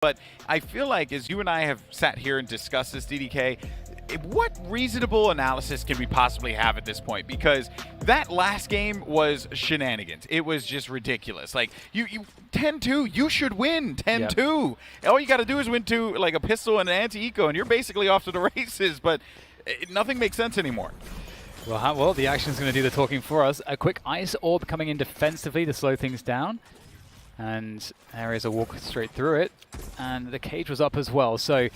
But I feel like as you and I have sat here and discussed this, DDK, what reasonable analysis can we possibly have at this point? Because that last game was shenanigans. It was just ridiculous. Like, you 10-2, you should win 10-2. Yep. All you got to do is win two, like a pistol and an anti-eco, and you're basically off to the races, but nothing makes sense anymore. Well, the action's going to do the talking for us. A quick ice orb coming in defensively to slow things down. And there is a walk straight through it. And the cage was up as well. So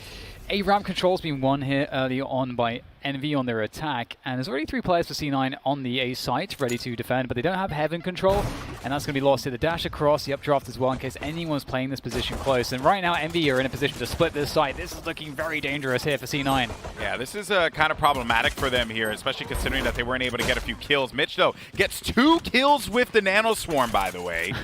a ramp control's been won here early on by Envy on their attack. And there's already 3 players for C9 on the A site ready to defend, but they don't have heaven control. And that's going to be lost here. The dash across, the updraft as well, in case anyone's playing this position close. And right now, Envy are in a position to split this site. This is looking very dangerous here for C9. Yeah, this is kind of problematic for them here, especially considering that they weren't able to get a few kills. Mitch, though, gets 2 kills with the Nano Swarm, by the way.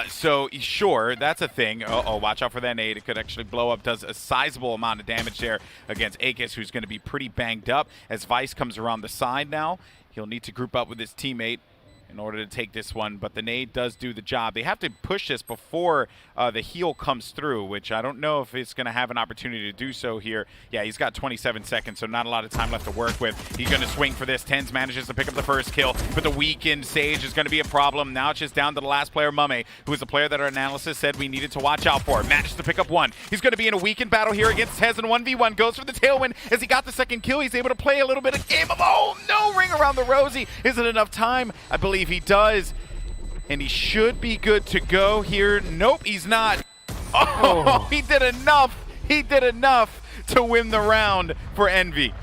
So, sure, that's a thing. Uh-oh, watch out for that nade. It could actually blow up. Does a sizable amount of damage there against aKis, who's going to be pretty banged up. As Vice comes around the side now, he'll need to group up with his teammate in order to take this one, but the nade does do the job. They have to push this before the heal comes through, which I don't know if it's going to have an opportunity to do so here. Yeah, he's got 27 seconds, so not a lot of time left to work with. He's going to swing for this. TenZ manages to pick up the first kill, but the weakened Sage is going to be a problem. Now it's just down to the last player, mummAy, who is a player that our analysis said we needed to watch out for. Manages to pick up 1. He's going to be in a weakened battle here against TenZ, and 1v1 goes for the tailwind. As he got the second kill, he's able to play a little bit of game of, oh no, ring around the rosy. Is it enough time? I believe he does. And he should be good to go here. Nope, he's not. Oh, he did enough. He did enough to win the round for Envy.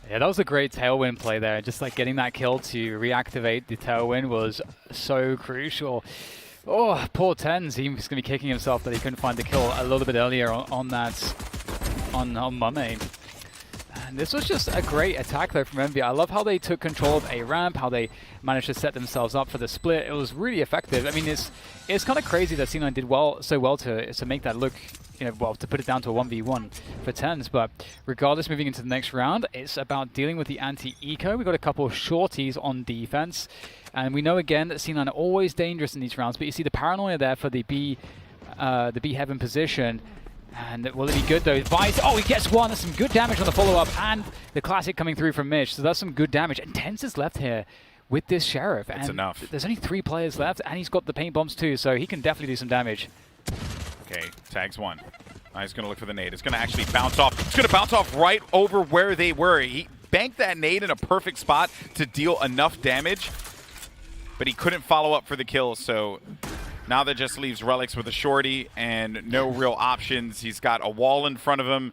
Yeah, that was a great tailwind play there. Just like getting that kill to reactivate the tailwind was so crucial. Oh, poor TenZ. He was going to be kicking himself that he couldn't find the kill a little bit earlier on mummAy. And this was just a great attack though from Envy. I love how they took control of a ramp, how they managed to set themselves up for the split. It was really effective. I mean, it's kind of crazy that C9 did so well to make that look, well, to put it down to a 1v1 for TenZ. But regardless, moving into the next round, it's about dealing with the anti-eco. We've got a couple of shorties on defense. And we know again that C9 are always dangerous in these rounds, but you see the paranoia there for the B heaven position. And will it be good though? Vice, oh, he gets 1. That's some good damage on the follow-up, and the classic coming through from Mitch. So that's some good damage. And TenZ is left here with this Sheriff. That's enough. There's only 3 players left, and he's got the paint bombs too, so he can definitely do some damage. Okay, tags 1. He's going to look for the nade. It's going to actually bounce off. It's going to bounce off right over where they were. He banked that nade in a perfect spot to deal enough damage, but he couldn't follow up for the kill, so now that just leaves relyks with a shorty and no real options. He's got a wall in front of him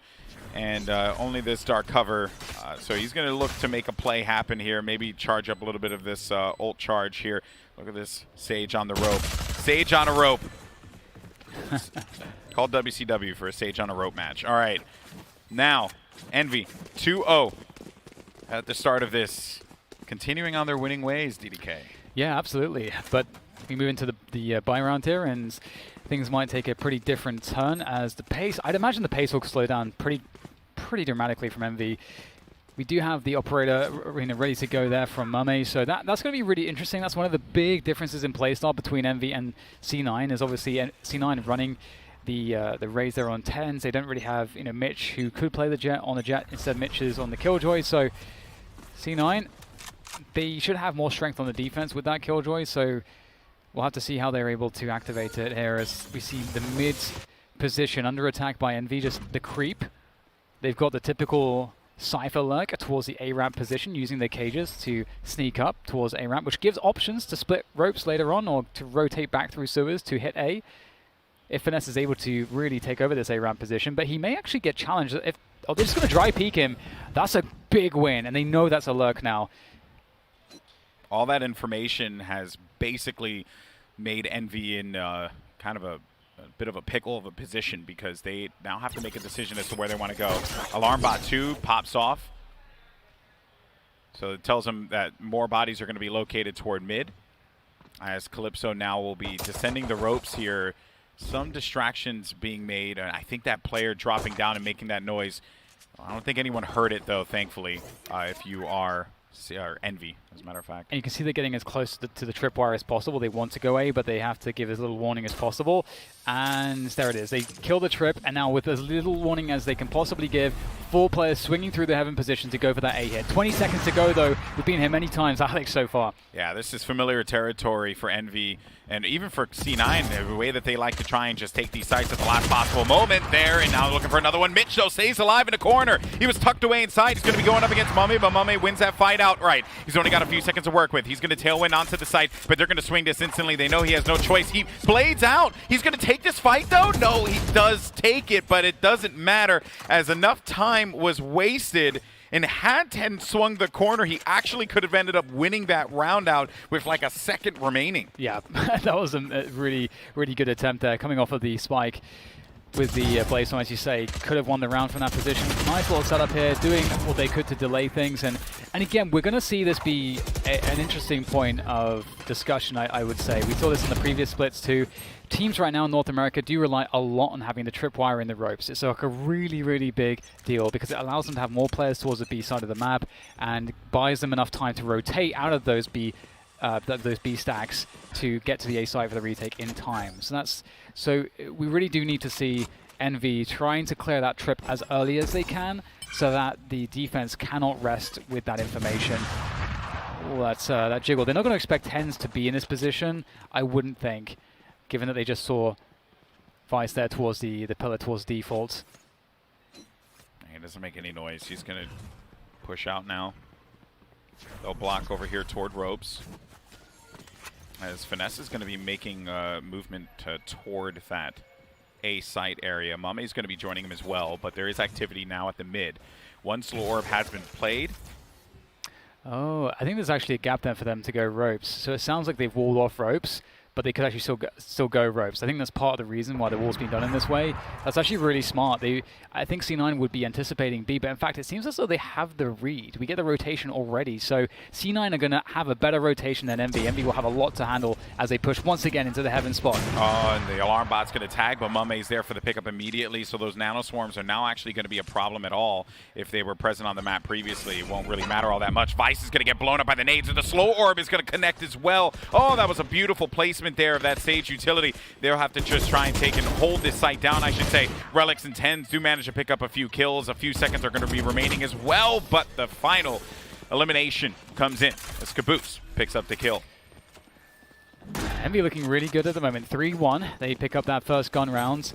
and only this dark cover. So he's going to look to make a play happen here. Maybe charge up a little bit of this ult charge here. Look at this Sage on the rope. Sage on a rope. Called WCW for a Sage on a rope match. All right. Now, Envy 2-0 at the start of this. Continuing on their winning ways, DDK. Yeah, absolutely. But we move into the buy round here, and things might take a pretty different turn as the pace, I'd imagine the pace will slow down pretty dramatically from Envy. We do have the operator ready to go there from mummAy, so that's going to be really interesting. That's one of the big differences in playstyle between Envy and C9, is obviously C9 running the raise there on TenZ. They don't really have Mitch, who could play the Jet on the Jet. Instead, Mitch is on the Killjoy, so C9, they should have more strength on the defense with that Killjoy, so we'll have to see how they're able to activate it here as we see the mid position under attack by Envy, just the creep. They've got the typical Cypher lurk towards the A-ramp position, using their cages to sneak up towards A-ramp, which gives options to split ropes later on or to rotate back through sewers to hit A, if Finesse is able to really take over this A-ramp position. But he may actually get challenged. If they're just going to dry peek him, that's a big win, and they know that's a lurk now. All that information has basically made Envy in kind of a bit of a pickle of a position, because they now have to make a decision as to where they want to go. Alarm bot 2 pops off. So it tells them that more bodies are going to be located toward mid, as Calypso now will be descending the ropes here. Some distractions being made, and I think that player dropping down and making that noise, I don't think anyone heard it though, thankfully, if you are Envy. as a matter of fact. And you can see they're getting as close to the tripwire as possible. They want to go A, but they have to give as little warning as possible. And there it is. They kill the trip, and now with as little warning as they can possibly give, 4 players swinging through the heaven position to go for that A hit. 20 seconds to go, though. We've been here many times, Alex, so far. Yeah, this is familiar territory for Envy, and even for C9, the way that they like to try and just take these sites at the last possible moment there, and now looking for another one. Mitch, though, stays alive in a corner. He was tucked away inside. He's going to be going up against mummAy, but mummAy wins that fight outright. He's only got a few seconds to work with. He's going to tailwind onto the site, but they're going to swing this instantly. They know he has no choice. He blades out. He's going to take this fight, though? No, he does take it, but it doesn't matter, as enough time was wasted. And had TenZ swung the corner, he actually could have ended up winning that round out with like a second remaining. Yeah, that was a really, really good attempt there, coming off of the spike with the blaze storm, as you say. Could have won the round from that position. Nice little setup here, doing what they could to delay things. And again, we're going to see this be an interesting point of discussion, I would say. We saw this in the previous splits too. Teams right now in North America do rely a lot on having the tripwire in the ropes. It's like a really, really big deal because it allows them to have more players towards the B side of the map and buys them enough time to rotate out of those B stacks to get to the A side for the retake in time. So we really do need to see Envy trying to clear that trip as early as they can so that the defense cannot rest with that information. Oh, that's that jiggle. They're not going to expect TenZ to be in this position, I wouldn't think, given that they just saw Vice there towards the pillar towards default. He doesn't make any noise. He's going to push out now. They'll block over here toward ropes. As Finesse is going to be making movement toward that A site area. mummAy is going to be joining him as well, but there is activity now at the mid. One slow orb has been played. Oh, I think there's actually a gap there for them to go ropes. So it sounds like they've walled off ropes, but they could actually still go ropes. I think that's part of the reason why the wall's been done in this way. That's actually really smart. I think C9 would be anticipating B, but in fact, it seems as though they have the read. We get the rotation already, so C9 are going to have a better rotation than Envy. Envy will have a lot to handle as they push once again into the heaven spot. Oh, and the alarm bot's going to tag, but mummAy's there for the pickup immediately, so those nano swarms are now actually going to be a problem at all. If they were present on the map previously, it won't really matter all that much. Vice is going to get blown up by the nades, and the slow orb is going to connect as well. Oh, that was a beautiful placement there of that stage utility. They'll have to just try and take and hold this site down, I should say. relyks and TenZ do manage to pick up a few kills. A few seconds are going to be remaining as well, but the final elimination comes in as kaboose picks up the kill. Envy looking really good at the moment. 3-1. They pick up that first gun round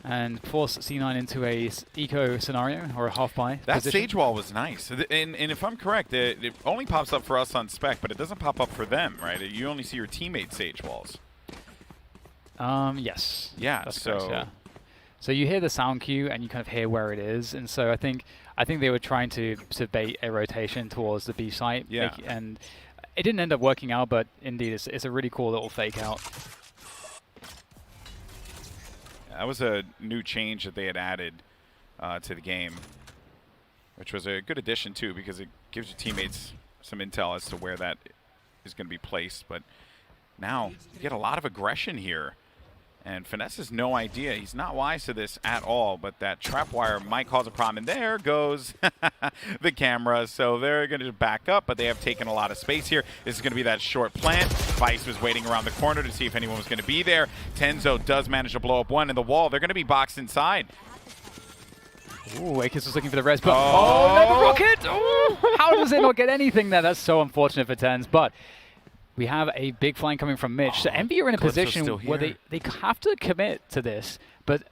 and force C9 into a eco scenario or a half-buy That position. stage wall was nice. And if I'm correct, it only pops up for us on spec, but it doesn't pop up for them, right? You only see your teammate stage walls. Yes. Yeah, that's so... correct, yeah. So you hear the sound cue and you kind of hear where it is, and so I think they were trying to bait a rotation towards the B site. Yeah. And it didn't end up working out, but indeed it's a really cool little fake out. That was a new change that they had added to the game, which was a good addition too, because it gives your teammates some intel as to where that is going to be placed. But now you get a lot of aggression here. And Finesse has no idea. He's not wise to this at all, but that trap wire might cause a problem. And there goes the camera. So they're going to back up, but they have taken a lot of space here. This is going to be that short plant. Vice was waiting around the corner to see if anyone was going to be there. TenZ does manage to blow up one in the wall. They're going to be boxed inside. Ooh, aKis was looking for the res, but the rocket! Ooh, how does it not get anything there? That's so unfortunate for TenZ, but we have a big flank coming from Mitch. So Envy are in a position where they have to commit to this, but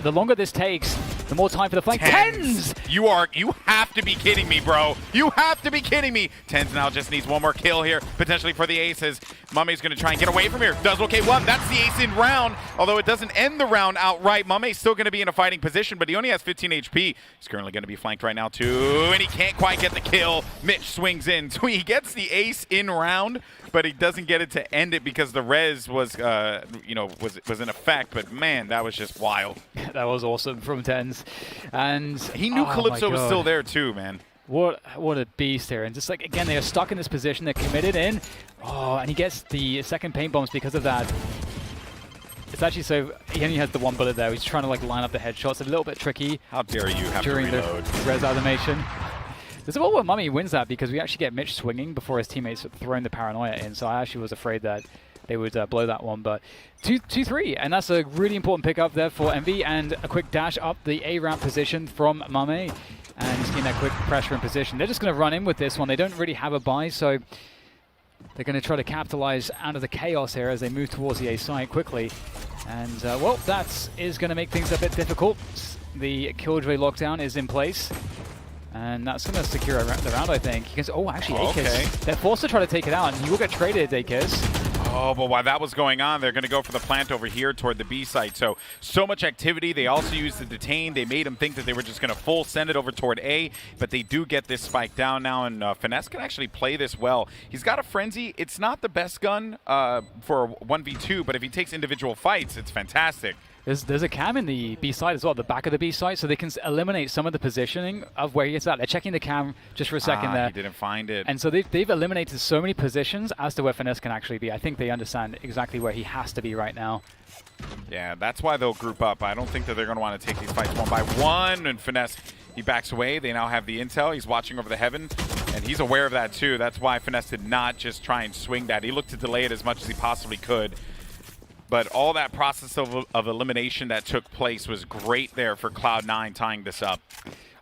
the longer this takes, the more time for the flank. TenZ! You have to be kidding me, bro. You have to be kidding me. TenZ now just needs one more kill here, potentially for the aces. mummAy's going to try and get away from here. Does okay one. That's the ace in round, although it doesn't end the round outright. mummAy's still going to be in a fighting position, but he only has 15 HP. He's currently going to be flanked right now too, and he can't quite get the kill. Mitch swings in, so he gets the ace in round, but he doesn't get it to end it because the res was, was in effect. But man, that was just wild. That was awesome from TenZ, and he knew Calypso was still there too, man. What a beast here. And just like, again, they are stuck in this position. They're committed in. Oh, and he gets the second paint bombs because of that. It's actually so, he only has the one bullet there. He's trying to like line up the headshots. A little bit tricky. How dare you have during to reload. the res animation. There's a lot where mummAy wins that because we actually get Mitch swinging before his teammates throwing the paranoia in, so I actually was afraid that they would blow that one, but 2-3, and that's a really important pickup there for Envy, and a quick dash up the A ramp position from mummAy, and he's getting that quick pressure in position. They're just going to run in with this one. They don't really have a buy, so they're going to try to capitalize out of the chaos here as they move towards the A site quickly, and well, that is going to make things a bit difficult. The Killjoy lockdown is in place. And that's going to secure the round, I think. Because, oh, actually, aKis. Okay. They're forced to try to take it out, and he will get traded, aKis. Oh, but while that was going on, they're going to go for the plant over here toward the B site. So much activity. They also used the detain. They made him think that they were just going to full send it over toward A, but they do get this spike down now, and Finesse can actually play this well. He's got a Frenzy. It's not the best gun for 1v2, but if he takes individual fights, it's fantastic. There's a cam in the B side as well, the back of the B side, so they can eliminate some of the positioning of where he is at. They're checking the cam just for a second there. He didn't find it. And so they've eliminated so many positions as to where Finesse can actually be. I think they understand exactly where he has to be right now. Yeah, that's why they'll group up. I don't think that they're going to want to take these fights one by one. And Finesse, he backs away. They now have the intel. He's watching over the heaven, and he's aware of that too. That's why Finesse did not just try and swing that. He looked to delay it as much as he possibly could. But all that process of elimination that took place was great there for Cloud9 tying this up.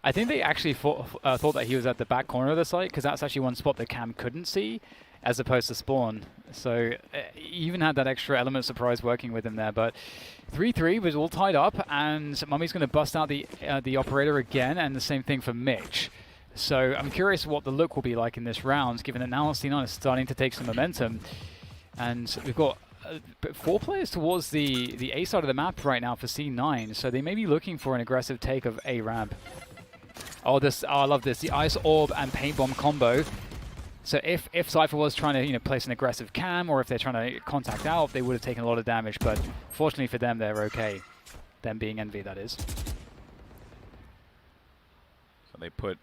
I think they actually thought that he was at the back corner of the site, because that's actually one spot that Cam couldn't see, as opposed to spawn. So he even had that extra element of surprise working with him there. But 3-3 was all tied up, and mummAy's going to bust out the operator again, and the same thing for Mitch. So I'm curious what the look will be like in this round, given that now C9 is starting to take some momentum. And we've got 4 players towards the A side of the map right now for C9, so they may be looking for an aggressive take of A ramp. Oh, I love this, the Ice Orb and Paint Bomb combo. So if Cypher was trying to place an aggressive cam, or if they're trying to contact out, they would have taken a lot of damage, but fortunately for them, they're okay. Them being Envy, that is. So they put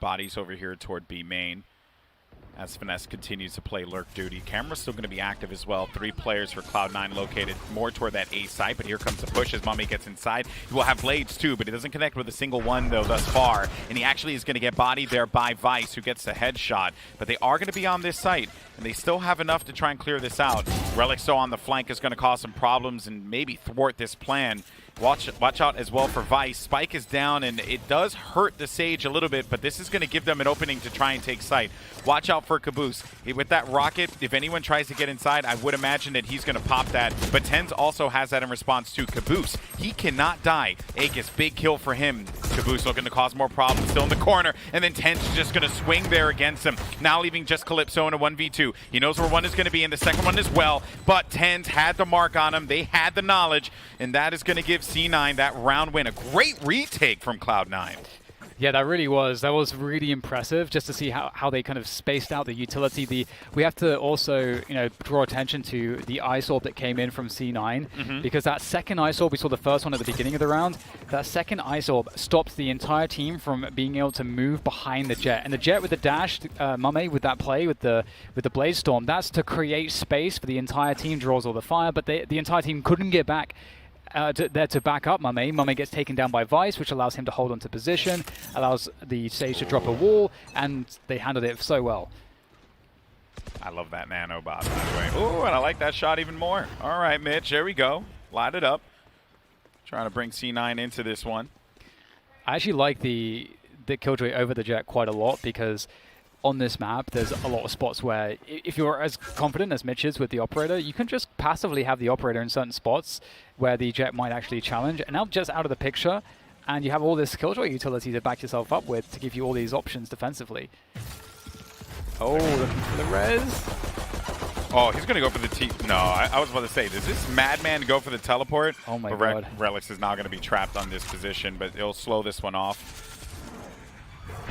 bodies over here toward B main. As Finesse continues to play lurk duty. Camera's still going to be active as well. 3 players for Cloud9 located more toward that A site, but here comes the push as mummAy gets inside. He will have blades too, but he doesn't connect with a single one though thus far, and he actually is going to get bodied there by Vice, who gets the headshot. But they are going to be on this site, and they still have enough to try and clear this out. relyks on the flank is going to cause some problems and maybe thwart this plan. Watch out as well for Vice. Spike is down, and it does hurt the Sage a little bit, but this is going to give them an opening to try and take site. Watch out for kaboose. With that rocket, if anyone tries to get inside, I would imagine that he's going to pop that. But TenZ also has that in response to kaboose. He cannot die. aKis, big kill for him. kaboose looking to cause more problems, still in the corner, and then TenZ is just going to swing there against him. Now leaving just Calypso in a 1v2. He knows where one is going to be, and the second one as well, but TenZ had the mark on him. They had the knowledge, and that is going to give C9 that round win. A great retake from Cloud9. Yeah, that really was. That was really impressive, just to see how they kind of spaced out the utility. We have to also, draw attention to the Ice Orb that came in from C9, because that second Ice Orb, we saw the first one at the beginning of the round, that second Ice Orb stopped the entire team from being able to move behind the Jet. And the Jet with the dash, mummAy with that play, with the Blaze Storm, that's to create space for the entire team, draws all the fire, but the entire team couldn't get back there to back up mummAy. mummAy gets taken down by Vice, which allows him to hold onto position, allows the Sage to drop a wall, and they handled it so well. I love that nanobot, by the way. Ooh, and I like that shot even more. All right, Mitch, there we go. Light it up. Trying to bring C9 into this one. I actually like the Killjoy over the Jet quite a lot, because on this map, there's a lot of spots where if you're as confident as Mitch is with the operator, you can just passively have the operator in certain spots where the Jet might actually challenge. And now Jet's out of the picture, and you have all this Killjoy utility to back yourself up with to give you all these options defensively. Oh, the res. Oh, he's going to go for the T. No, I was about to say, does this madman go for the teleport? Oh my god. relyks is now going to be trapped on this position, but it'll slow this one off.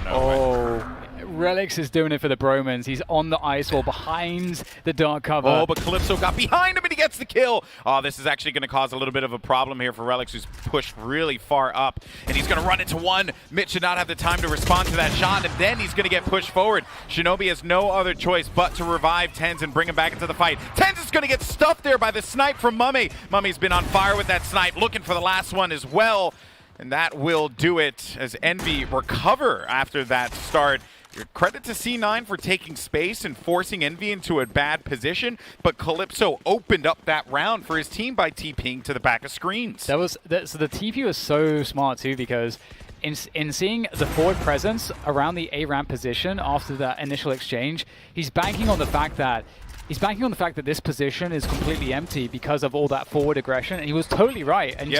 No oh, relyks is doing it for the Bromans. He's on the ice wall behind the dark cover. Oh, but Calypso got behind him and he gets the kill. Oh, this is actually going to cause a little bit of a problem here for relyks, who's pushed really far up. And he's going to run into one. Mitch should not have the time to respond to that shot, and then he's going to get pushed forward. Shinobi has no other choice but to revive TenZ and bring him back into the fight. TenZ is going to get stuffed there by the snipe from mummAy. mummAy's been on fire with that snipe, looking for the last one as well. And that will do it as Envy recover after that start. Credit to C9 for taking space and forcing Envy into a bad position, but Calypso opened up that round for his team by TPing to the back of screens. So the TP was so smart too, because in seeing the forward presence around the A ramp position after that initial exchange, he's banking on the fact that this position is completely empty because of all that forward aggression, and he was totally right. And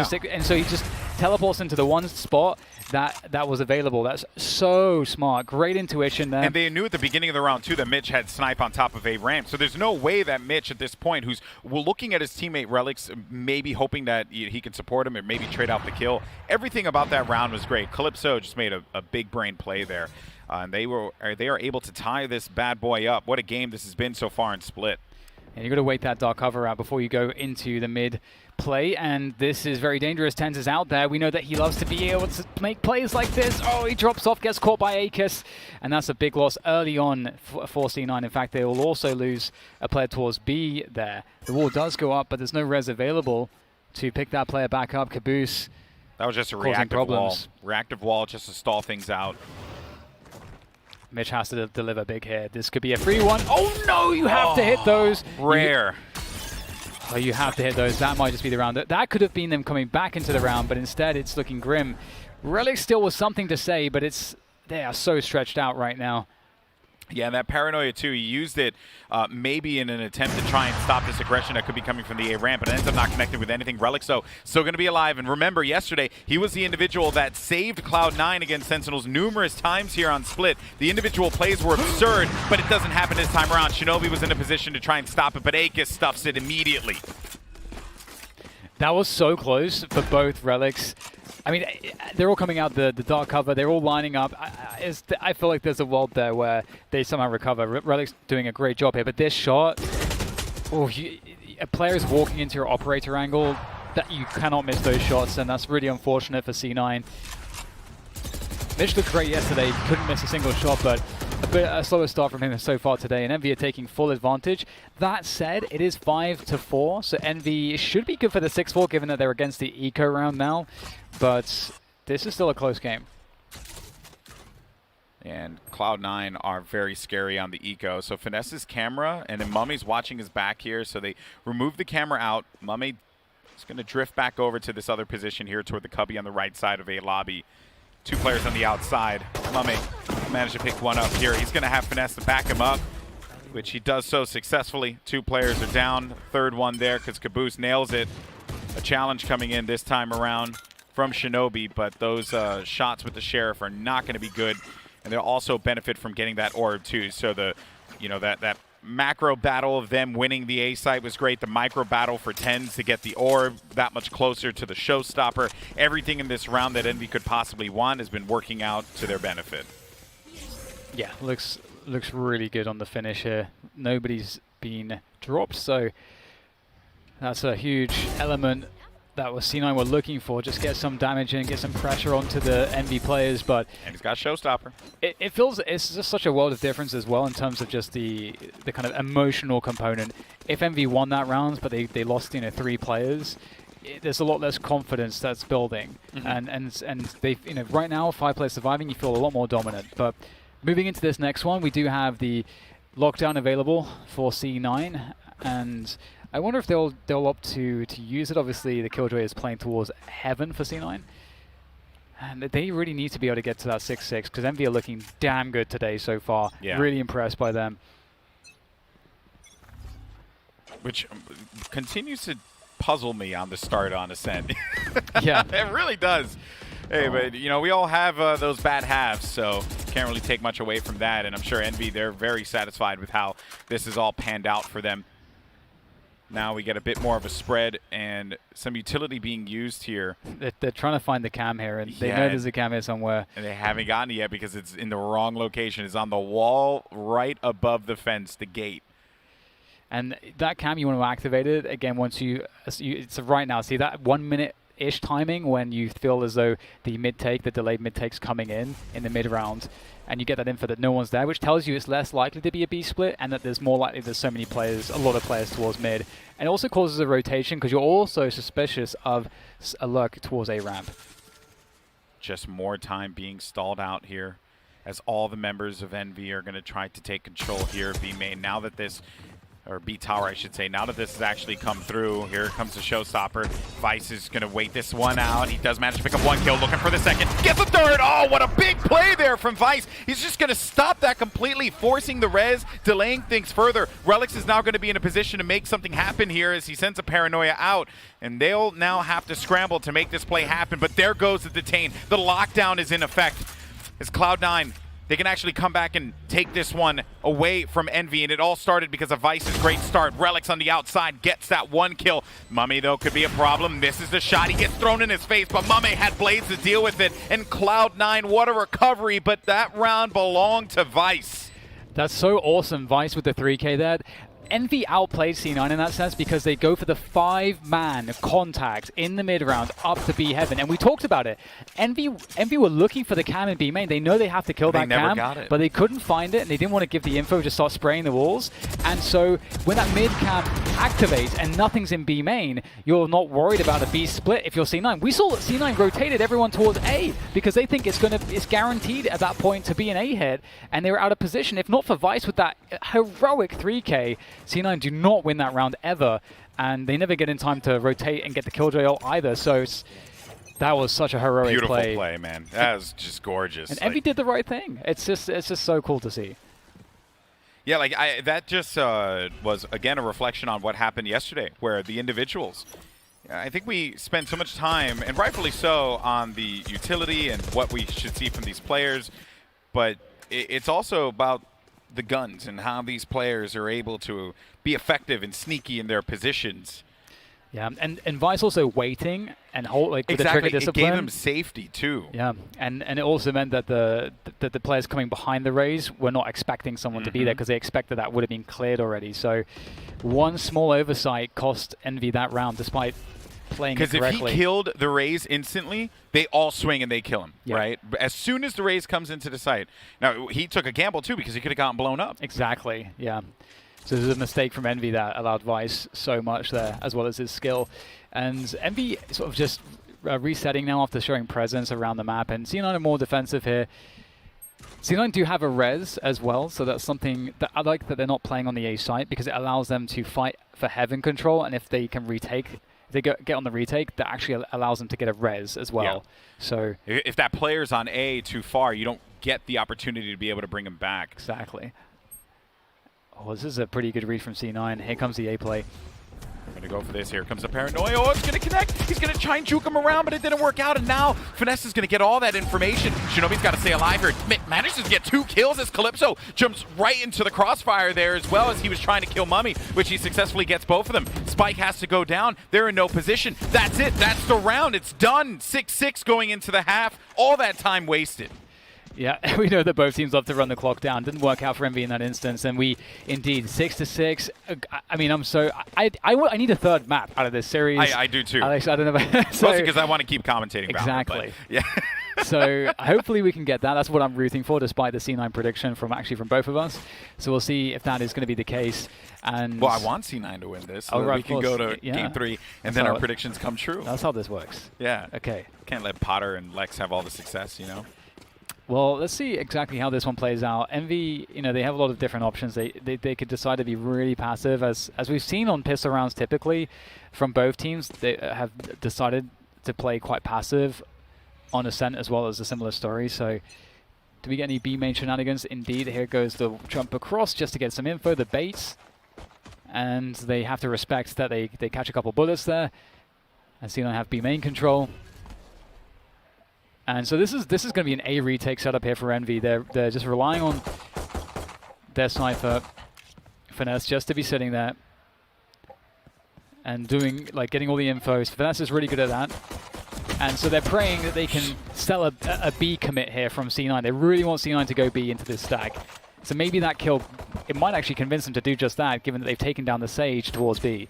so he just teleports into the one spot that was available. That's so smart. Great intuition there. And they knew at the beginning of the round too that Mitch had snipe on top of a ramp. So there's no way that Mitch at this point, who's looking at his teammate relyks, maybe hoping that he can support him or maybe trade out the kill. Everything about that round was great. Calypso just made a big brain play there. And they are able to tie this bad boy up. What a game this has been so far in Split. And you've got to wait that dark cover out before you go into the mid play, and this is very dangerous. TenZ is out there. We know that he loves to be able to make plays like this. Oh, he drops off, gets caught by aKis, and that's a big loss early on for C9. In fact, they will also lose a player towards B there. The wall does go up, but there's no res available to pick that player back up. kaboose. That was just a reactive wall. Reactive wall just to stall things out. Mitch has to deliver big here. This could be a free one. Oh no, you have to hit those. Rare. Oh, you have to hit those. That might just be the round. That could have been them coming back into the round, but instead it's looking grim. relyks still was something to say, but they are so stretched out right now. Yeah, and that paranoia too, he used it maybe in an attempt to try and stop this aggression that could be coming from the A ramp, but it ends up not connecting with anything. relyks, though, still going to be alive. And remember, yesterday, he was the individual that saved Cloud9 against Sentinels numerous times here on Split. The individual plays were absurd, but it doesn't happen this time around. Shinobi was in a position to try and stop it, but aKis stuffs it immediately. That was so close for both relyks. I mean, they're all coming out the dark cover. They're all lining up. I feel like there's a world there where they somehow recover. relyks doing a great job here, but this shot, a player is walking into your operator angle. That you cannot miss those shots, and that's really unfortunate for C9. Mitch looked great yesterday. Couldn't miss a single shot, but a slower start from him so far today, and Envy are taking full advantage. That said, it is 5-4, so Envy should be good for the 6-4, given that they're against the eco round now, but this is still a close game. And Cloud9 are very scary on the eco, so Finesse's camera, and then mummAy's watching his back here, so they remove the camera out. mummAy is going to drift back over to this other position here toward the cubby on the right side of A lobby. Two players on the outside. mummAy managed to pick one up here. He's going to have Finesse to back him up, which he does so successfully. Two players are down. Third one there because kaboose nails it. A challenge coming in this time around from Shinobi, but those shots with the Sheriff are not going to be good, and they'll also benefit from getting that orb too. So the, that macro battle of them winning the A site was great. The micro battle for TenZ to get the orb that much closer to the showstopper. Everything in this round that Envy could possibly want has been working out to their benefit. Yeah, looks really good on the finish here. Nobody's been dropped, so that's a huge element that was C9 were looking for. Just get some damage in, get some pressure onto the Envy players, but and he's got showstopper. It feels it's just such a world of difference as well in terms of just the kind of emotional component. If Envy won that round, but they lost 3 players, there's a lot less confidence that's building, and they right now 5 players surviving, you feel a lot more dominant. But moving into this next one, we do have the lockdown available for C9, and I wonder if they'll opt to use it. Obviously, the Killjoy is playing towards heaven for C9, and they really need to be able to get to that 6-6 because Envy are looking damn good today so far. Yeah. Really impressed by them. Which continues to puzzle me on the start on Ascent. Yeah, it really does. Hey, but we all have those bad halves, so can't really take much away from that. And I'm sure Envy, they're very satisfied with how this is all panned out for them. Now we get a bit more of a spread and some utility being used here. They're trying to find the cam here, and they know there's a cam here somewhere. And they haven't gotten it yet because it's in the wrong location. It's on the wall right above the fence, the gate. And that cam, you want to activate it again once it's right now. See that 1 minute-ish timing when you feel as though the mid-take, the delayed mid-take's coming in the mid-round, and you get that info that no one's there, which tells you it's less likely to be a B split and that there's more likely there's so many players, a lot of players towards mid. And it also causes a rotation because you're also suspicious of a lurk towards A ramp. just more time being stalled out here as all the members of Envy are going to try to take control here of B main. Now that this, or B tower I should say, now that this has actually come through, here comes the showstopper. Vice is going to wait this one out. He does manage to pick up 1 kill, looking for the second. Gets the third! Oh, what a big play there from Vice. He's just going to stop that completely, forcing the res, delaying things further. relyks is now going to be in a position to make something happen here as he sends a Paranoia out. And they'll now have to scramble to make this play happen. But there goes the detain. The lockdown is in effect. It's Cloud9. They can actually come back and take this one away from Envy, and it all started because of Vice's great start. relyks on the outside gets that 1 kill. mummAy, though, could be a problem. Misses the shot. He gets thrown in his face, but mummAy had blades to deal with it. And Cloud9, what a recovery, but that round belonged to Vice. That's so awesome, Vice with the 3K there. Envy outplayed C9 in that sense because they go for the 5-man contact in the mid round up to B heaven, and we talked about it. Envy were looking for the cam in B main. They know they have to kill that cam, but they couldn't find it, and they didn't want to give the info, just start spraying the walls. And so when that mid cam activates and nothing's in B main, you're not worried about a B split if you're C9. We saw that C9 rotated everyone towards A because they think it's guaranteed at that point to be an A hit, and they were out of position. If not for Vice with that heroic 3K, C9 do not win that round ever, and they never get in time to rotate and get the killjoy ult either. So that was such a heroic Beautiful play. play, man. That was just gorgeous. And Envy did the right thing. It's just so cool to see. Yeah, like that just was again a reflection on what happened yesterday, where the individuals. I think we spent so much time, and rightfully so, on the utility and what we should see from these players, but it's also about the guns and how these players are able to be effective and sneaky in their positions. Yeah, and Vice also waiting and hold with the trigger discipline. It gave them safety too. Yeah, and it also meant that the players coming behind the raise were not expecting someone to be there because they expected that would have been cleared already. So one small oversight cost Envy that round despite playing it correctly. Because if he killed the raise instantly, they all swing and they kill him, right? As soon as the raise comes into the site. Now, he took a gamble too because he could have gotten blown up. Exactly, yeah. So there's a mistake from Envy that allowed Vice so much there, as well as his skill. And Envy sort of just resetting now after showing presence around the map. And C9 are more defensive here. C9 do have a res as well, so that's something that I like that they're not playing on the A site because it allows them to fight for heaven control, and if they can retake, if they get on the retake, that actually allows them to get a res as well. Yeah. So if that player's on A too far, you don't get the opportunity to be able to bring him back. Exactly. Oh, this is a pretty good read from C9. Here comes the A play. Going to go for this. Here comes the Paranoia. Oh, it's going to connect. He's going to try and juke him around, but it didn't work out. And now Finesse is going to get all that information. Shinobi's got to stay alive here. Manages to get 2 kills as Calypso jumps right into the crossfire there as well as he was trying to kill mummAy, which he successfully gets both of them. Spike has to go down. They're in no position. That's it. That's the round. It's done. 6-6 going into the half. All that time wasted. Yeah, we know that both teams love to run the clock down. Didn't work out for Envy in that instance, and we indeed 6-6. I mean, I need a third map out of this series. I do too. Alex, I don't know about so, mostly because I want to keep commentating. Exactly. Valorant, yeah. So hopefully we can get that. That's what I'm rooting for, despite the C9 prediction from both of us. So we'll see if that is going to be the case. And well, I want C9 to win this, so that we can go to Game 3, and then our predictions come true. That's how this works. Yeah. Okay. Can't let Potter and Lex have all the success, you know. Well, let's see exactly how this one plays out. Envy, you know, they have a lot of different options. They could decide to be really passive, as we've seen on pistol rounds typically from both teams. They have decided to play quite passive on Ascent as well as a similar story. So do we get any B main shenanigans? Indeed, here goes the jump across just to get some info, the baits. And they have to respect that they catch a couple bullets there. And C9 have B main control. And so this is going to be an A retake setup here for Envy. They're just relying on their sniper Finesse just to be sitting there and getting all the info. So Finesse is really good at that. And so they're praying that they can sell a B commit here from C9. They really want C9 to go B into this stack. So maybe that kill, it might actually convince them to do just that, given that they've taken down the Sage towards B.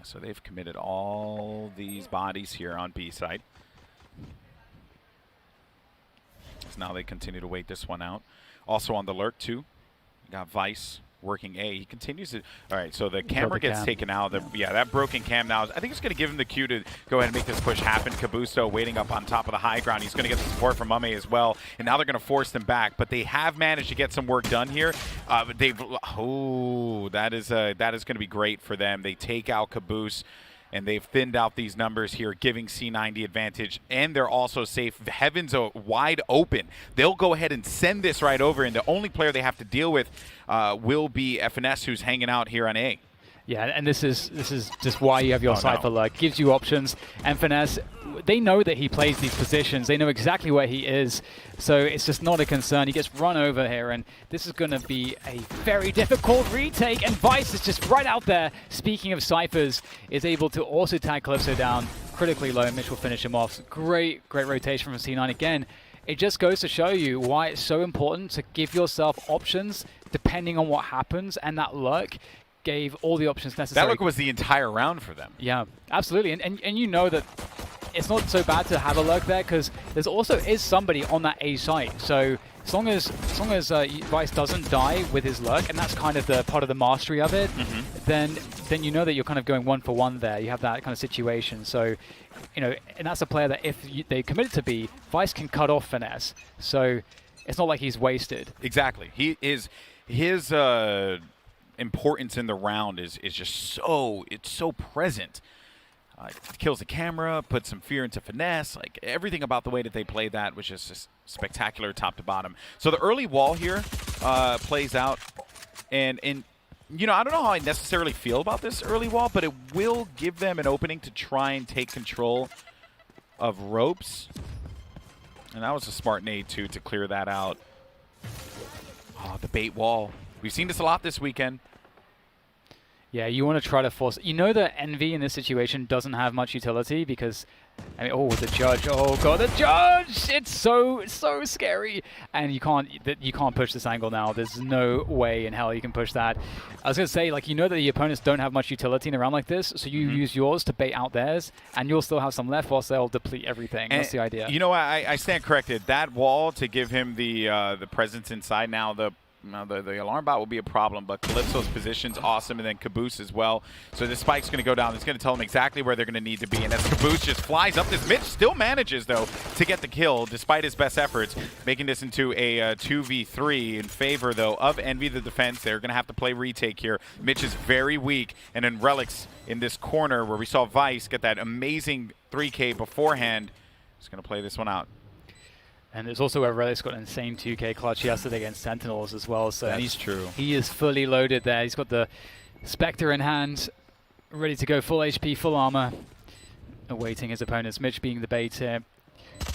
So they've committed all these bodies here on B side. So now they continue to wait this one out. Also on the lurk too, you got Vice working A. He continues to. All right, so the camera gets cam. taken out. Yeah, that broken cam now. I think it's going to give him the cue to go ahead and make this push happen. kaboose waiting up on top of the high ground. He's going to get the support from mummAy as well. And now they're going to force them back. But they have managed to get some work done here. That is going to be great for them. They take out kaboose. And they've thinned out these numbers here, giving C9 the advantage. And they're also safe. Heavens are wide open. They'll go ahead and send this right over. And the only player they have to deal with will be FNS, who's hanging out here on A. Yeah, and this is just why you have your Cypher luck. Gives you options. And Finesse, they know that he plays these positions. They know exactly where he is. So it's just not a concern. He gets run over here, and this is going to be a very difficult retake. And Vice is just right out there. Speaking of Cyphers, is able to also tag Calypso down critically low. Mitch will finish him off. Great rotation from C9 again. It just goes to show you why it's so important to give yourself options depending on what happens, and that luck gave all the options necessary. That luck was the entire round for them. Yeah, absolutely. And you know that it's not so bad to have a luck there, because there's also is somebody on that A site. So as long as Vice doesn't die with his luck, and that's kind of the part of the mastery of it, then you know that you're kind of going 1 for 1 there. You have that kind of situation. So, you know, and that's a player that if they committed to B, Vice can cut off Finesse. So it's not like he's wasted. Exactly. His importance in the round is just so present. Kills the camera, puts some fear into Finesse. Like, everything about the way that they played that was just spectacular top to bottom. So the early wall here plays out, and you know, I don't know how I necessarily feel about this early wall, but it will give them an opening to try and take control of ropes. And that was a smart nade too to clear that out. Oh, the bait wall. We've seen this a lot this weekend. Yeah, you want to try to force. You know that Envy in this situation doesn't have much utility because, I mean, oh, the judge. Oh god, the judge! It's so scary, and you can't push this angle now. There's no way in hell you can push that. I was gonna say, like, you know that the opponents don't have much utility in a round like this, so you use yours to bait out theirs, and you'll still have some left whilst they'll deplete everything. And that's the idea. You know, I stand corrected. That wall to give him the presence inside now. The alarm bot will be a problem, but Calypso's position's awesome, and then kaboose as well. So this spike's going to go down. It's going to tell them exactly where they're going to need to be, and as kaboose just flies up this, Mitch still manages, though, to get the kill, despite his best efforts, making this into a 2v3 in favor, though, of Envy, the defense. They're going to have to play retake here. Mitch is very weak, and then relyks in this corner where we saw Vice get that amazing 3K beforehand. He's going to play this one out. And there's also where relyks got an insane 2K clutch yesterday against Sentinels as well. So that's true. He is fully loaded there. He's got the Spectre in hand, ready to go full HP, full armor, awaiting his opponents. Mitch being the bait here.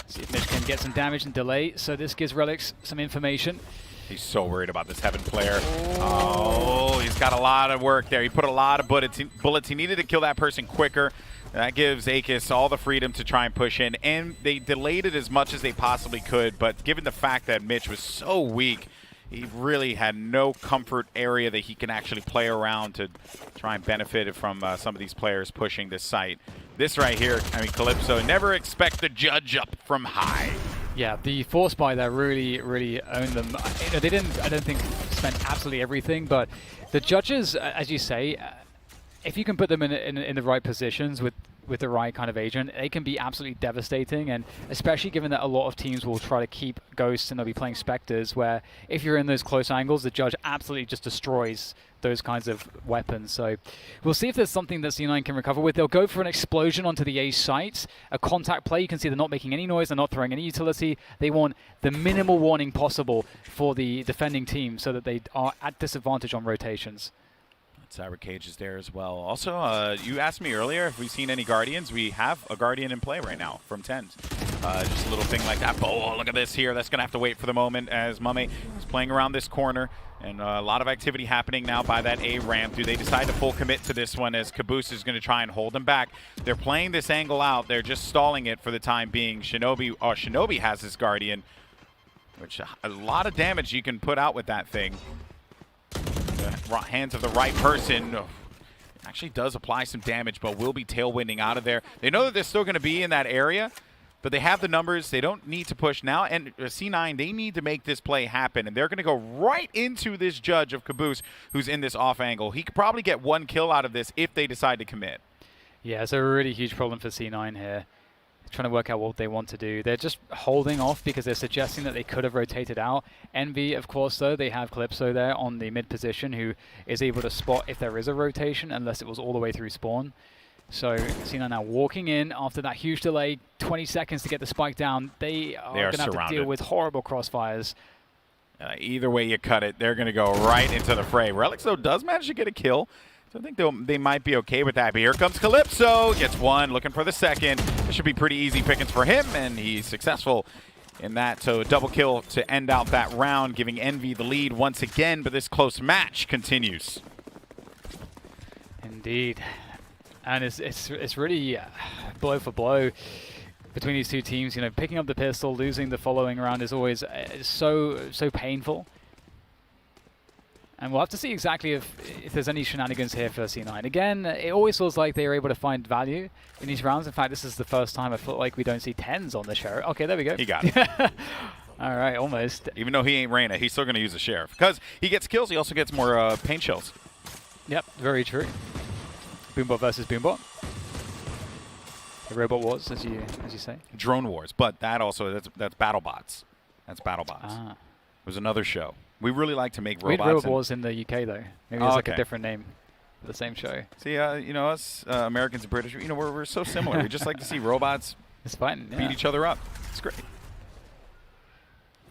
See if Mitch can get some damage and delay. So this gives relyks some information. He's so worried about this Heaven player. Oh, he's got a lot of work there. He put a lot of bullets. He needed to kill that person quicker. That gives aKis all the freedom to try and push in, and they delayed it as much as they possibly could, but given the fact that Mitch was so weak, he really had no comfort area that he can actually play around to try and benefit from some of these players pushing this site. This right here, I mean, Calypso, never expect the judge up from high. Yeah, the force buy there really owned them. You know, they didn't, I don't think, spend absolutely everything, but the judges, as you say, if you can put them in the right positions with the right kind of agent, they can be absolutely devastating, and especially given that a lot of teams will try to keep ghosts and they'll be playing specters, where if you're in those close angles, the judge absolutely just destroys those kinds of weapons. So we'll see if there's something that C9 can recover with. They'll go for an explosion onto the A site, a contact play. You can see they're not making any noise, they're not throwing any utility. They want the minimal warning possible for the defending team so that they are at disadvantage on rotations. Cyber Cage is there as well. Also, you asked me earlier if we've seen any Guardians. We have a Guardian in play right now from TenZ. Just a little thing like that. Oh, look at this here. That's going to have to wait for the moment as mummAy is playing around this corner. And a lot of activity happening now by that A ramp. Do they decide to full commit to this one as kaboose is going to try and hold them back? They're playing this angle out. They're just stalling it for the time being. Shinobi has his Guardian, which a lot of damage you can put out with that thing. Hands of the right person actually does apply some damage, but will be tailwinding out of there. They know that they're still going to be in that area. But they have the numbers. They don't need to push now. And C9, they need to make this play happen. And they're going to go right into this judge of kaboose who's in this off angle. He could probably get 1 kill out of this if they decide to commit. Yeah, it's a really huge problem for C9 here. Trying to work out what they want to do. They're just holding off because they're suggesting that they could have rotated out. Envy, of course, though, they have Calypso there on the mid position who is able to spot if there is a rotation unless it was all the way through spawn. So C9 now walking in after that huge delay, 20 seconds to get the spike down. They are going to have to deal with horrible crossfires. Either way you cut it, they're going to go right into the fray. relyks, though, does manage to get a kill. So I think they might be okay with that. But here comes Calypso. Gets 1, looking for the second. This should be pretty easy pickings for him, and he's successful in that. So a double kill to end out that round, giving Envy the lead once again. But this close match continues. Indeed. And it's really blow for blow between these two teams. You know, picking up the pistol, losing the following round is always so painful. And we'll have to see exactly if there's any shenanigans here for C9. Again, it always feels like they are able to find value in these rounds. In fact, this is the first time I feel like we don't see TenZ on the sheriff. Okay, there we go. He got it. All right, almost. Even though he ain't Reyna, he's still going to use the sheriff. Because he gets kills, he also gets more paint shells. Yep, very true. Boombot versus Boombot. The robot wars, as you say. Drone wars, but that also, that's BattleBots. That's BattleBots. Ah. It was another show. We really like to make robots. We had Robot Wars in the UK, though. Maybe it's like a different name for the same show. See, you know, us Americans and British, you know, we're so similar. We just like to see robots beat each other up. It's great.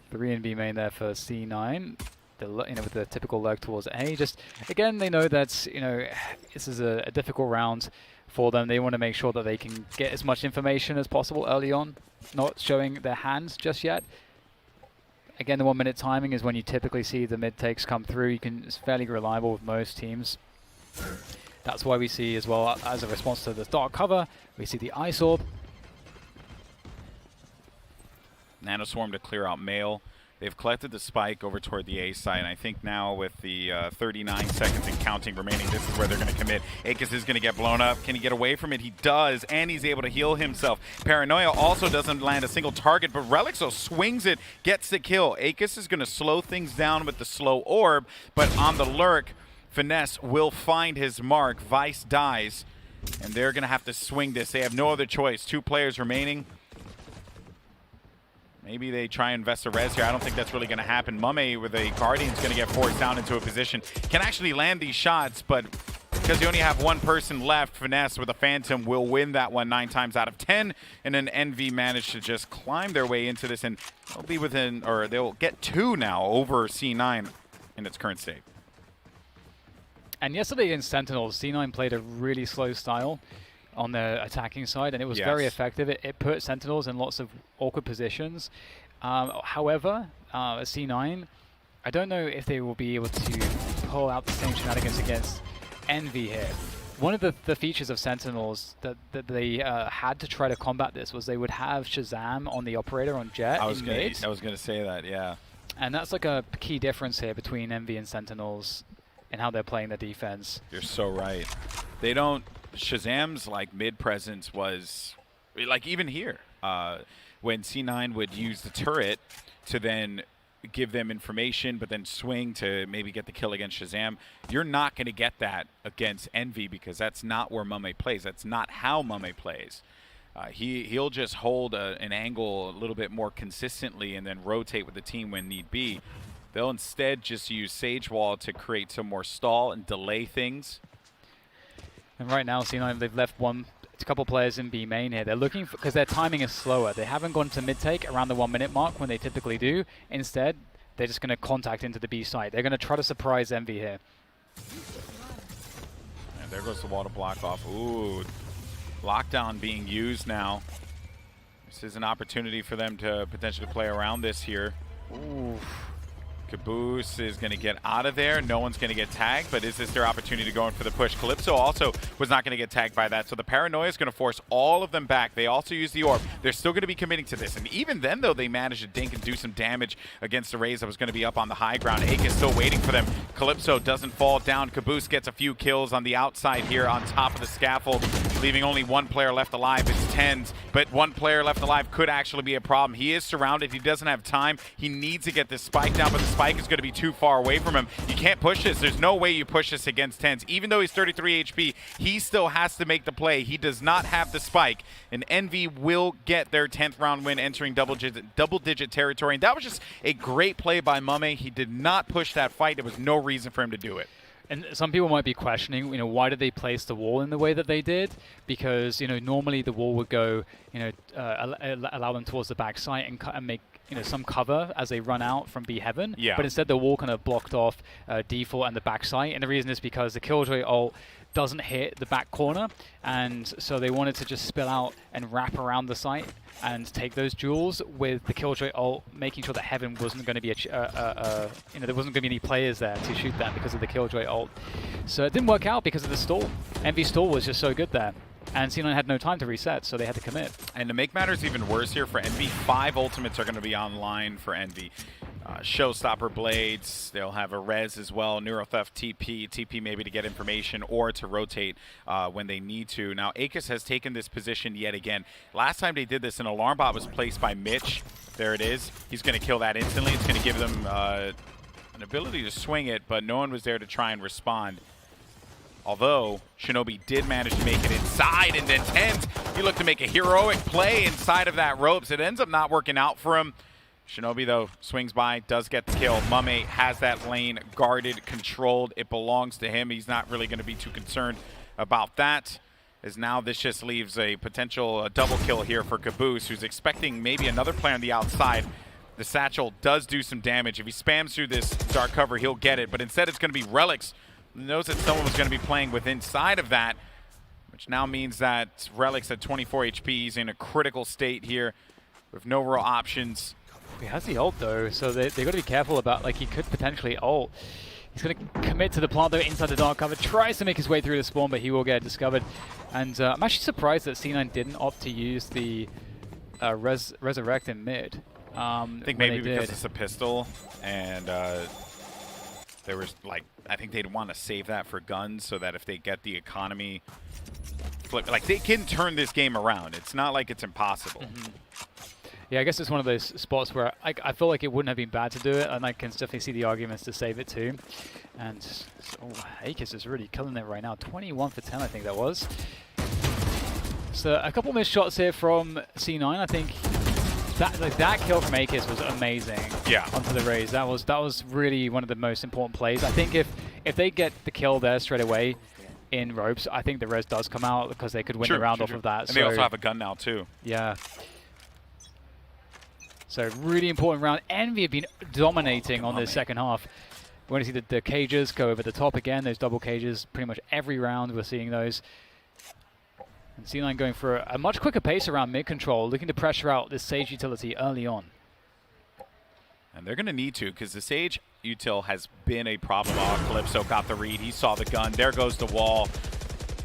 3 and B main there for C9. With the typical lurk towards A. Just, again, they know that, you know, this is a difficult round for them. They want to make sure that they can get as much information as possible early on, not showing their hands just yet. Again, the 1 minute timing is when you typically see the mid takes come through. It's fairly reliable with most teams. That's why we see as well, as a response to the dark cover, we see the Ice Orb. Nanoswarm to clear out Male. They've collected the spike over toward the A side, and I think now with the 39 seconds and counting remaining, this is where they're going to commit. aKis is going to get blown up. Can he get away from it? He does, and he's able to heal himself. Paranoia also doesn't land a single target, but relyks swings it, gets the kill. aKis is going to slow things down with the slow orb, but on the lurk, Finesse will find his mark. Vice dies, and they're going to have to swing this. They have no other choice. 2 players remaining. Maybe they try and invest a res here. I don't think that's really going to happen. mummAy with a Guardian is going to get forced down into a position. Can actually land these shots, but because you only have 1 person left, Finesse with a Phantom will win that one 9 times out of 10. And then Envy managed to just climb their way into this, and they'll be within, or they'll get 2 now over C9 in its current state. And yesterday against Sentinels, C9 played a really slow style on the attacking side, and it was very effective. It put Sentinels in lots of awkward positions. However, C9, I don't know if they will be able to pull out the same shenanigans against Envy here. One of the features of Sentinels that they had to try to combat this was they would have Shazam on the operator on Jet I was mid. going to say that, yeah. And that's like a key difference here between Envy and Sentinels and how they're playing their defense. You're so right. They don't... Shazam's like mid presence was like even here when C9 would use the turret to then give them information but then swing to maybe get the kill against Shazam. You're not going to get that against Envy because that's not where mummAy plays. That's not how mummAy plays. He'll just hold an angle a little bit more consistently and then rotate with the team when need be. They'll instead just use Sage Wall to create some more stall and delay things. And right now, C9, they've left a couple players in B main here. They're looking for, because their timing is slower. They haven't gone to mid take around the 1 minute mark when they typically do. Instead, they're just going to contact into the B side. They're going to try to surprise Envy here. And there goes the wall to block off. Ooh, lockdown being used now. This is an opportunity for them to potentially play around this here. Ooh. Kaboose is going to get out of there. No one's going to get tagged, but is this their opportunity to go in for the push? Calypso also was not going to get tagged by that, so the Paranoia is going to force all of them back. They also use the orb. They're still going to be committing to this, and even then, though, they managed to dink and do some damage against the Raze that was going to be up on the high ground. aKis still waiting for them. Calypso doesn't fall down. Kaboose gets a few kills on the outside here on top of the scaffold. leaving only one player left alive. It's TenZ, but one player left alive could actually be a problem. He is surrounded. He doesn't have time. He needs to get this spike down, but the spike is going to be too far away from him. You can't push this. There's no way you push this against TenZ. Even though he's 33 HP, he still has to make the play. He does not have the spike, and Envy will get their 10th round win, entering double-digit territory. And that was just a great play by mummAy. He did not push that fight. There was no reason for him to do it. And some people might be questioning, why did they place the wall in the way that they did? Because, normally the wall would go, allow them towards the back side and make, some cover as they run out from B Heaven. Yeah. But instead the wall kind of blocked off default and the back side. And the reason is because the Killjoy ult doesn't hit the back corner. And so they wanted to just spill out and wrap around the site and take those duels with the Killjoy ult, making sure that Heaven wasn't going to be there wasn't going to be any players there to shoot them because of the Killjoy ult. So it didn't work out because of the stall. Envy's stall was just so good there. And C9 had no time to reset, so they had to commit. And to make matters even worse here for Envy, 5 ultimates are going to be online for Envy. Showstopper Blades, they'll have a res as well, Neurotheft TP maybe to get information or to rotate when they need to. Now aKis has taken this position yet again. Last time they did this, an alarm bot was placed by Mitch. There it is. He's going to kill that instantly. It's going to give them an ability to swing it, but no one was there to try and respond. Although shinobi did manage to make it inside, and then TenZ, he looked to make a heroic play inside of that ropes. It ends up not working out for him. shinobi, though, swings by, does get the kill. mummAy has that lane guarded, controlled. It belongs to him. He's not really going to be too concerned about that, as now this just leaves a potential double kill here for kaboose, who's expecting maybe another player on the outside. The satchel does do some damage. If he spams through this dark cover, he'll get it, but instead it's going to be relyks. Knows that someone was going to be playing with inside of that, which now means that relyks at 24 HP. He's in a critical state here with no real options. He has the ult though, so they got to be careful about, he could potentially ult. He's going to commit to the plant though inside the dark cover, tries to make his way through the spawn, but he will get discovered. And I'm actually surprised that C9 didn't opt to use the resurrect in mid. I think maybe because it's a pistol, and there was I think they'd want to save that for guns so that if they get the economy flip, they can turn this game around. It's not like it's impossible. Yeah, I guess it's one of those spots where I feel like it wouldn't have been bad to do it, and I can definitely see the arguments to save it too. And aKis is really killing it right now. 21 for 10, I think that was. So a couple missed shots here from C9. I think that kill from aKis was amazing. Yeah. Onto the raise. That was really one of the most important plays. I think if they get the kill there straight away in ropes, I think the res does come out because they could win the round off of that. And they also have a gun now too. Yeah. So really important round. Envy have been dominating on this second half. We're going to see the cages go over the top again. Those double cages pretty much every round. We're seeing those. And C9 going for a much quicker pace around mid control, looking to pressure out this Sage utility early on. And they're going to need to, because the Sage util has been a problem. Calypso got the read. He saw the gun. There goes the wall.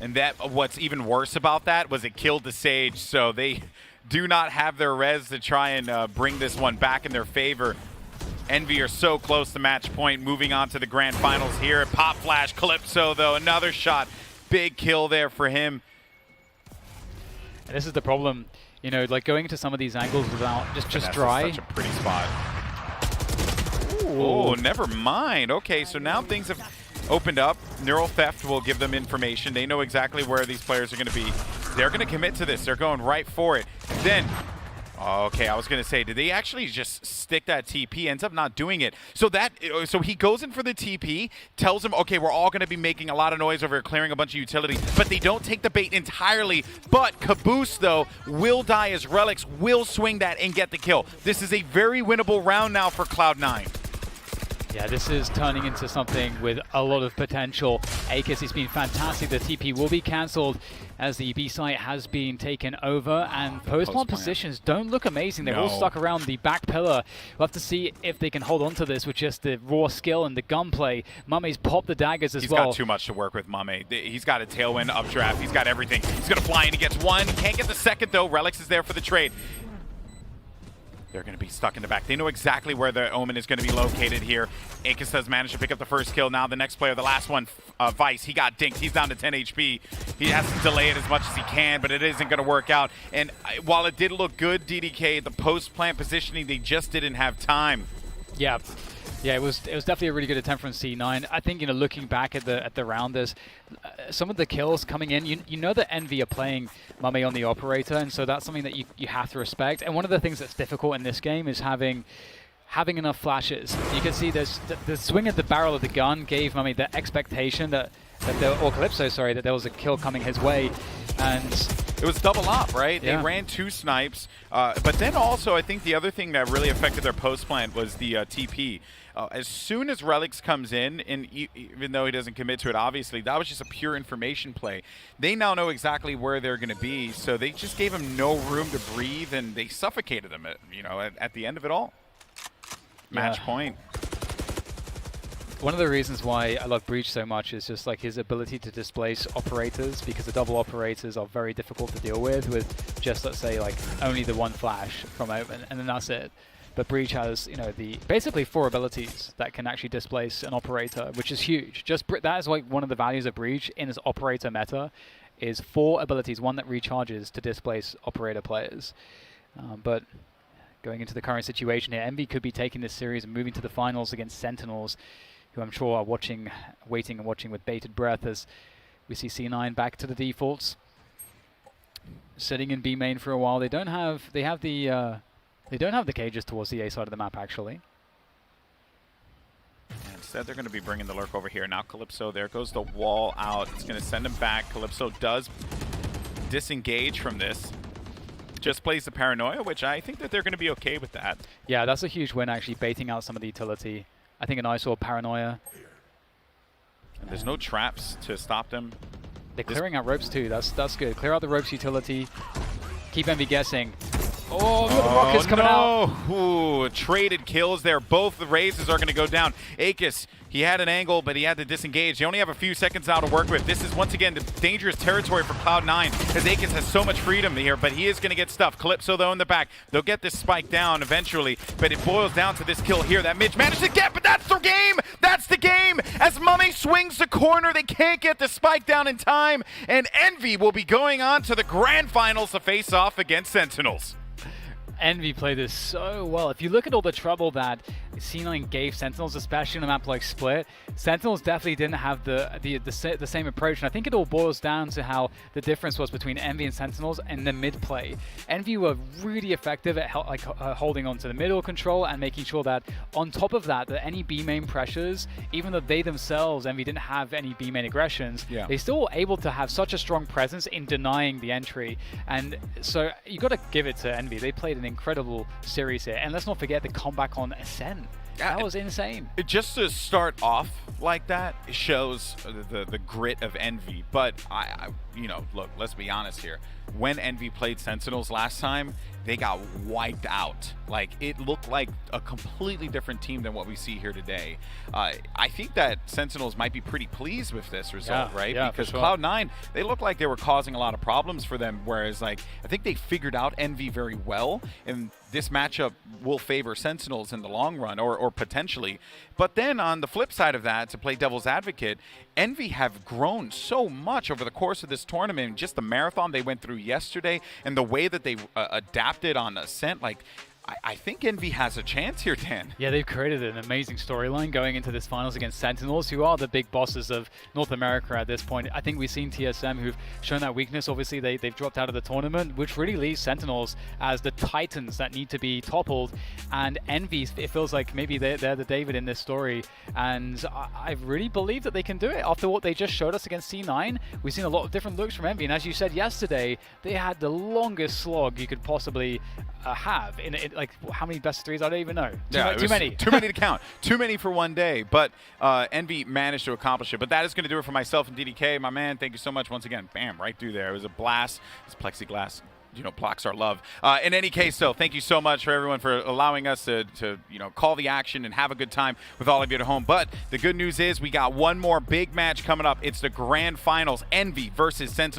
And what's even worse about that was it killed the Sage, so they do not have their res to try and bring this one back in their favor. Envy are so close to match point, moving on to the grand finals here. Pop flash, Calypso, though, another shot. Big kill there for him. And this is the problem, going into some of these angles without just dry. Such a pretty spot. Oh, never mind. Okay, so now things have opened up. Neural Theft will give them information. They know exactly where these players are going to be. They're going to commit to this. They're going right for it. Then, okay, I was going to say, did they actually just stick that TP? Ends up not doing it. So he goes in for the TP, tells him, okay, we're all going to be making a lot of noise over here, clearing a bunch of utility, but they don't take the bait entirely. But kaboose, though, will die as relyks, will swing that and get the kill. This is a very winnable round now for Cloud9. Yeah, this is turning into something with a lot of potential. aKis has been fantastic. The TP will be cancelled as the B site has been taken over, and post-plant positions don't look amazing. They're all stuck around the back pillar. We'll have to see if they can hold on to this with just the raw skill and the gunplay. mummAy's popped the daggers as well. He's got too much to work with, mummAy. He's got a tailwind, updraft. He's got everything. He's going to fly in. He gets one. Can't get the second, though. relyks is there for the trade. They're going to be stuck in the back. They know exactly where the Omen is going to be located here. aKis has managed to pick up the first kill. Now the next player, the last one, Vice, he got dinked. He's down to 10 HP. He has to delay it as much as he can, but it isn't going to work out. And while it did look good, DDK, the post-plant positioning, they just didn't have time. Yeah. Yeah, it was definitely a really good attempt from C9. I think, looking back at the round, there's some of the kills coming in. You know that Envy are playing mummAy on the operator, and so that's something that you have to respect. And one of the things that's difficult in this game is having enough flashes. You can see there's the swing at the barrel of the gun gave mummAy the expectation that or Calypso, sorry, that there was a kill coming his way, and it was double up, right? Yeah. They ran 2 snipes, but then also I think the other thing that really affected their post plant was the TP. As soon as relyks comes in, and even though he doesn't commit to it, obviously, that was just a pure information play. They now know exactly where they're going to be, so they just gave him no room to breathe, and they suffocated him, at the end of it all. Match point. One of the reasons why I love Breach so much is just like his ability to displace operators, because the double operators are very difficult to deal with just, let's say, like only the one flash from Omen, and then that's it. But Breach has, the basically 4 abilities that can actually displace an operator, which is huge. That is like one of the values of Breach in this operator meta, is 4 abilities, one that recharges to displace operator players. But going into the current situation here, Envy could be taking this series and moving to the finals against Sentinels, who I'm sure are waiting and watching with bated breath as we see C9 back to the defaults, sitting in B main for a while. They don't have the cages towards the A side of the map, actually. And instead, they're going to be bringing the lurk over here. Now Calypso, there goes the wall out. It's going to send him back. Calypso does disengage from this. Just plays the paranoia, which I think that they're going to be okay with that. Yeah, that's a huge win, actually, baiting out some of the utility. I think an ISO paranoia. And there's no traps to stop them. They're clearing out ropes too. That's good. Clear out the ropes utility. Keep Envy guessing. Oh, the rockets coming out. Ooh, traded kills there. Both the raises are going to go down. aKis, he had an angle, but he had to disengage. They only have a few seconds now to work with. This is, once again, the dangerous territory for Cloud9, as aKis has so much freedom here, but he is going to get stuffed. Calypso, though, in the back. They'll get this spike down eventually, but it boils down to this kill here that Mitch managed to get, but that's the game! That's the game! As mummAy swings the corner, they can't get the spike down in time, and Envy will be going on to the grand finals to face off against Sentinels. Envy played this so well. If you look at all the trouble that C9 gave Sentinels, especially on a map like Split, Sentinels definitely didn't have the same approach. And I think it all boils down to how the difference was between Envy and Sentinels in the mid play. Envy were really effective at holding on to the middle control and making sure that on top of that any B main pressures, even though they themselves, Envy, didn't have any B main aggressions, they still were able to have such a strong presence in denying the entry. And so you got to give it to Envy. They played an incredible series here. And let's not forget the comeback on Ascent. That was insane. Just to start off like that, it shows the grit of Envy. But look, let's be honest here. When Envy played Sentinels last time, they got wiped out. Like, it looked like a completely different team than what we see here today. I think that Sentinels might be pretty pleased with this result, right? Yeah, because for sure. Cloud9, they looked like they were causing a lot of problems for them, whereas, like, I think they figured out Envy very well, and this matchup will favor Sentinels in the long run, or potentially. But then on the flip side of that, to play devil's advocate, Envy have grown so much over the course of this tournament. Just the marathon they went through yesterday and the way that they adapted on Ascent, like, I think Envy has a chance here, Dan. Yeah, they've created an amazing storyline going into this finals against Sentinels, who are the big bosses of North America at this point. I think we've seen TSM who've shown that weakness. Obviously, they've dropped out of the tournament, which really leaves Sentinels as the titans that need to be toppled. And Envy, it feels like maybe they're the David in this story. And I really believe that they can do it. After what they just showed us against C9, we've seen a lot of different looks from Envy. And as you said yesterday, they had the longest slog you could possibly have. Like, how many best of threes? I don't even know. Too many. Too many to count. Too many for one day. But Envy managed to accomplish it. But that is going to do it for myself and DDK. My man, thank you so much once again. Bam, right through there. It was a blast. This plexiglass, blocks our love. In any case, though, thank you so much for everyone for allowing us to call the action and have a good time with all of you at home. But the good news is we got one more big match coming up. It's the grand finals, Envy versus Sentinels.